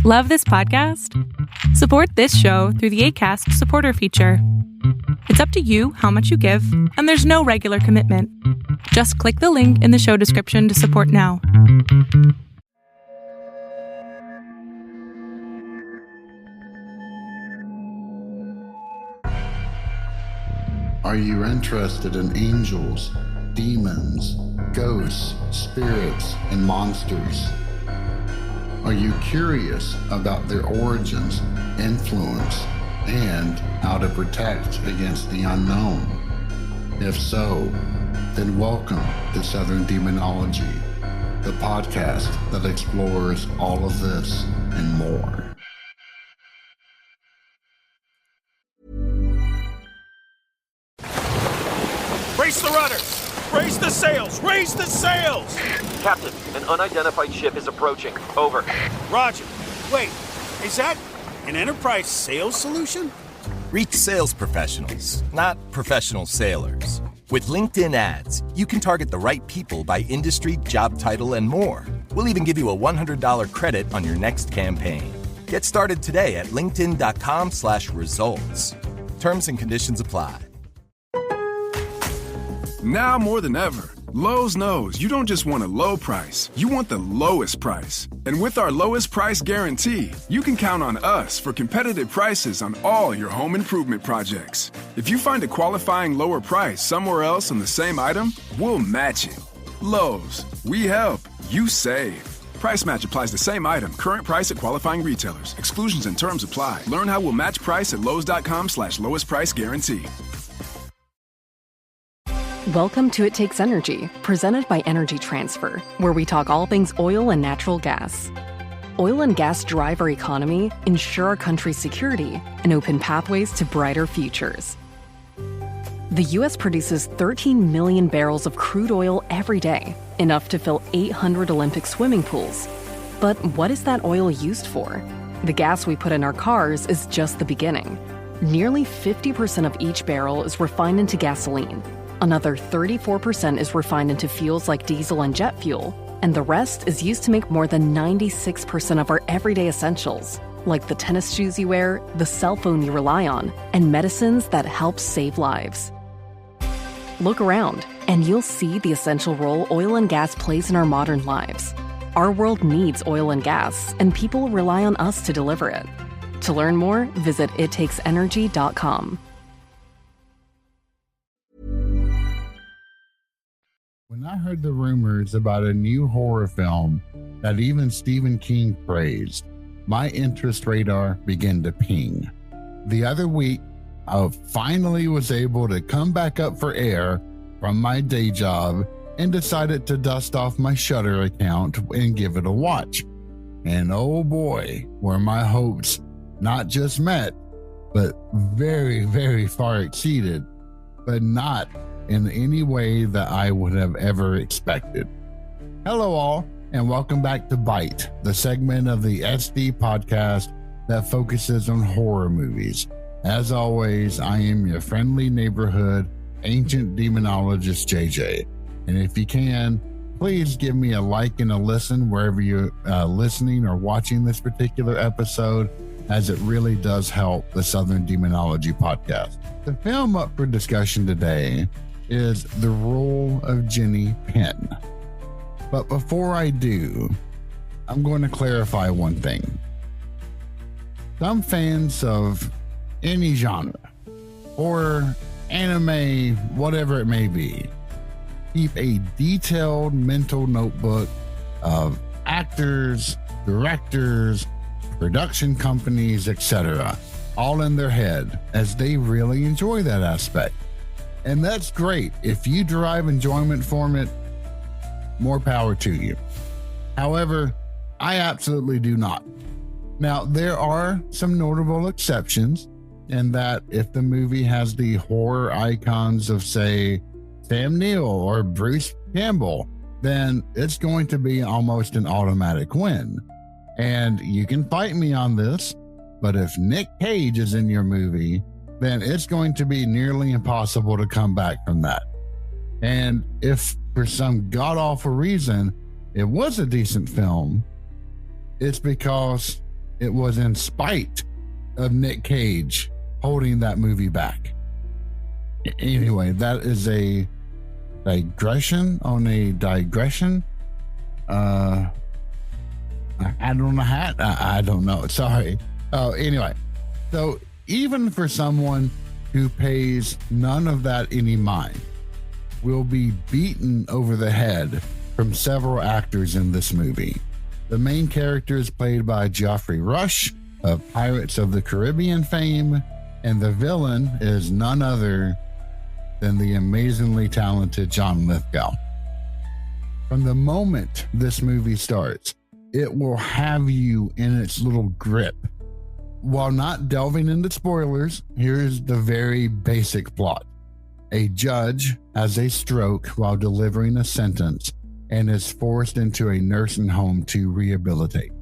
Love this podcast? Support this show through the Acast supporter feature. It's up to you how much you give, and there's no regular commitment. Just click the link in the show description to support now. Are you interested in angels, demons, ghosts, spirits, and monsters? Are you curious about their origins, influence, and how to protect against the unknown? If so, then welcome to Southern Demonology, the podcast that explores all of this and more. Brace the rudders! Raise the sails! Raise the sails! Captain, an unidentified ship is approaching. Over. Roger. Wait, is that an enterprise sales solution? Reach sales professionals, not professional sailors. With LinkedIn ads, you can target the right people by industry, job title, and more. We'll even give you a $100 credit on your next campaign. Get started today at linkedin.com/results. Terms and conditions apply. Now more than ever, Lowe's knows you don't just want a low price, you want the lowest price. And with our lowest price guarantee, you can count on us for competitive prices on all your home improvement projects. If you find a qualifying lower price somewhere else on the same item, we'll match it. Lowe's, we help, you save. Price match applies the same item, current price at qualifying retailers. Exclusions and terms apply. Learn how we'll match price at lowes.com/lowest price guarantee. Welcome to It Takes Energy, presented by Energy Transfer, where we talk all things oil and natural gas. Oil and gas drive our economy, ensure our country's security, and open pathways to brighter futures. The U.S. produces 13 million barrels of crude oil every day, enough to fill 800 Olympic swimming pools. But what is that oil used for? The gas we put in our cars is just the beginning. Nearly 50% of each barrel is refined into gasoline. Another 34% is refined into fuels like diesel and jet fuel, and the rest is used to make more than 96% of our everyday essentials, like the tennis shoes you wear, the cell phone you rely on, and medicines that help save lives. Look around, and you'll see the essential role oil and gas plays in our modern lives. Our world needs oil and gas, and people rely on us to deliver it. To learn more, visit ittakes.energy.com. When I heard the rumors about a new horror film that even Stephen King praised, my interest radar began to ping. The other week, I finally was able to come back up for air from my day job and decided to dust off my Shudder account and give it a watch. And oh boy, were my hopes not just met, but very, very far exceeded, but not in any way that I would have ever expected. Hello all, and welcome back to Bite, the segment of the SD podcast that focuses on horror movies. As always, I am your friendly neighborhood ancient demonologist JJ. And if you can, please give me a like and a listen wherever you're listening or watching this particular episode, as it really does help the Southern Demonology podcast. The film up for discussion today is The Rule of Jenny Penn. But before I do, I'm going to clarify one thing. Some fans of any genre, or anime, whatever it may be, keep a detailed mental notebook of actors, directors, production companies, etc., all in their head, as they really enjoy that aspect. And that's great. If you derive enjoyment from it, more power to you. However, I absolutely do not. Now, there are some notable exceptions, in that if the movie has the horror icons of, say, Sam Neill or Bruce Campbell, then it's going to be almost an automatic win. And you can fight me on this, but if Nick Cage is in your movie, then it's going to be nearly impossible to come back from that. And if for some god-awful reason it was a decent film, it's because It was in spite of Nick Cage holding that movie back. Anyway, that is a digression on a digression. I don't know. Sorry. Anyway, so even for someone who pays none of that any mind, will be beaten over the head from several actors in this movie. The main character is played by Geoffrey Rush of Pirates of the Caribbean fame, and the villain is none other than the amazingly talented John Lithgow. From the moment this movie starts, it will have you in its little grip. While not delving into spoilers, here's the very basic plot. A judge has a stroke while delivering a sentence and is forced into a nursing home to rehabilitate.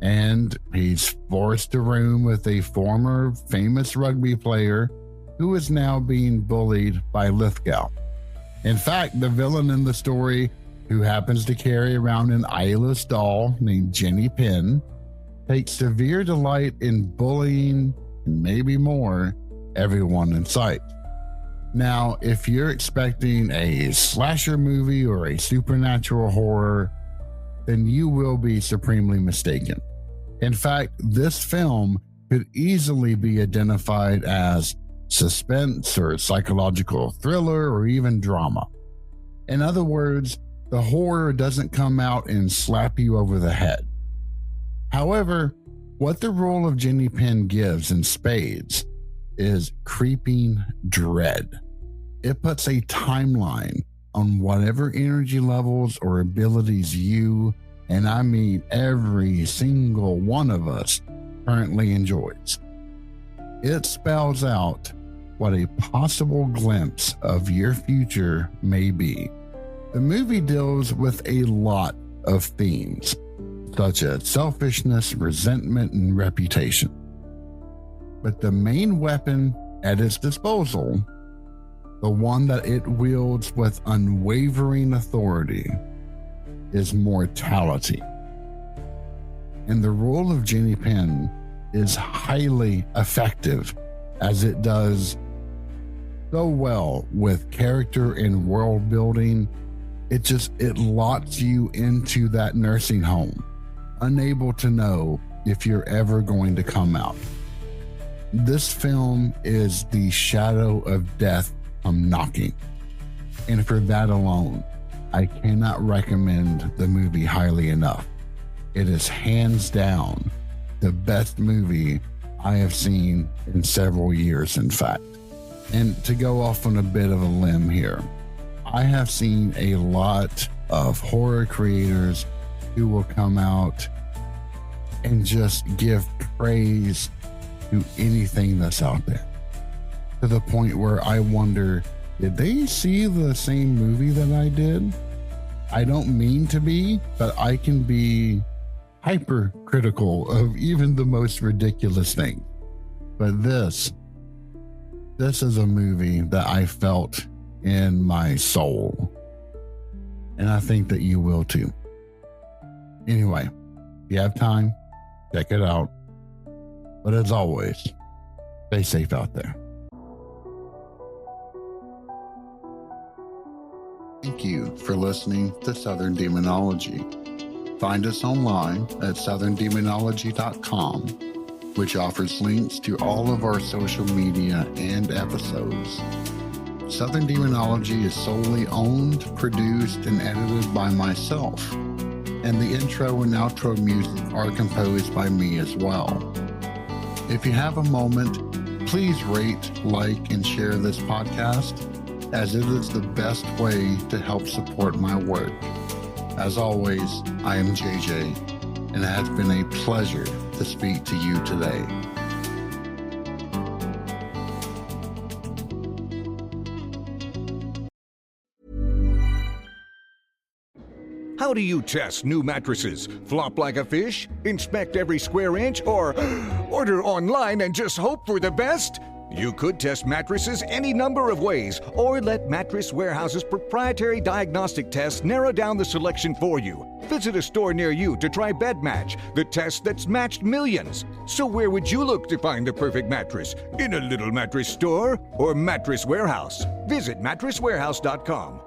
And he's forced to room with a former famous rugby player who is now being bullied by Lithgow. In fact, the villain in the story, who happens to carry around an eyeless doll named Jenny Penn, takes severe delight in bullying, and maybe more, everyone in sight. Now, if you're expecting a slasher movie or a supernatural horror, then you will be supremely mistaken. In fact, this film could easily be identified as suspense or psychological thriller or even drama. In other words, the horror doesn't come out and slap you over the head. However, what the Rule of Jenny Penn gives in spades is creeping dread. It puts a timeline on whatever energy levels or abilities you, and I mean every single one of us, currently enjoys. It spells out what a possible glimpse of your future may be. The movie deals with a lot of themes, such as selfishness, resentment, and reputation. But the main weapon at its disposal, the one that it wields with unwavering authority, is mortality. And the Rule of Jenny Penn is highly effective, as it does so well with character and world building. It locks you into that nursing home, unable to know if you're ever going to come out. This film is the shadow of death come knocking. And for that alone, I cannot recommend the movie highly enough. It is hands down the best movie I have seen in several years, in fact. And to go off on a bit of a limb here, I have seen a lot of horror creators who will come out and just give praise to anything that's out there, to the point where I wonder, did they see the same movie that I did? I don't mean to be, but I can be hypercritical of even the most ridiculous thing. But this is a movie that I felt in my soul, and I think that you will too. Anyway, if you have time, check it out. But as always, stay safe out there. Thank you for listening to Southern Demonology. Find us online at southerndemonology.com, which offers links to all of our social media and episodes. Southern Demonology is solely owned, produced, and edited by myself, and the intro and outro music are composed by me as well. If you have a moment, please rate, like, and share this podcast, as it is the best way to help support my work. As always, I am JJ, and it has been a pleasure to speak to you today. How do you test new mattresses? Flop like a fish? Inspect every square inch? Or order online and just hope for the best? You could test mattresses any number of ways, or let Mattress Warehouse's proprietary diagnostic tests narrow down the selection for you. Visit a store near you to try Bed Match, the test that's matched millions. So where would you look to find the perfect mattress? In a little mattress store or Mattress Warehouse? Visit mattresswarehouse.com.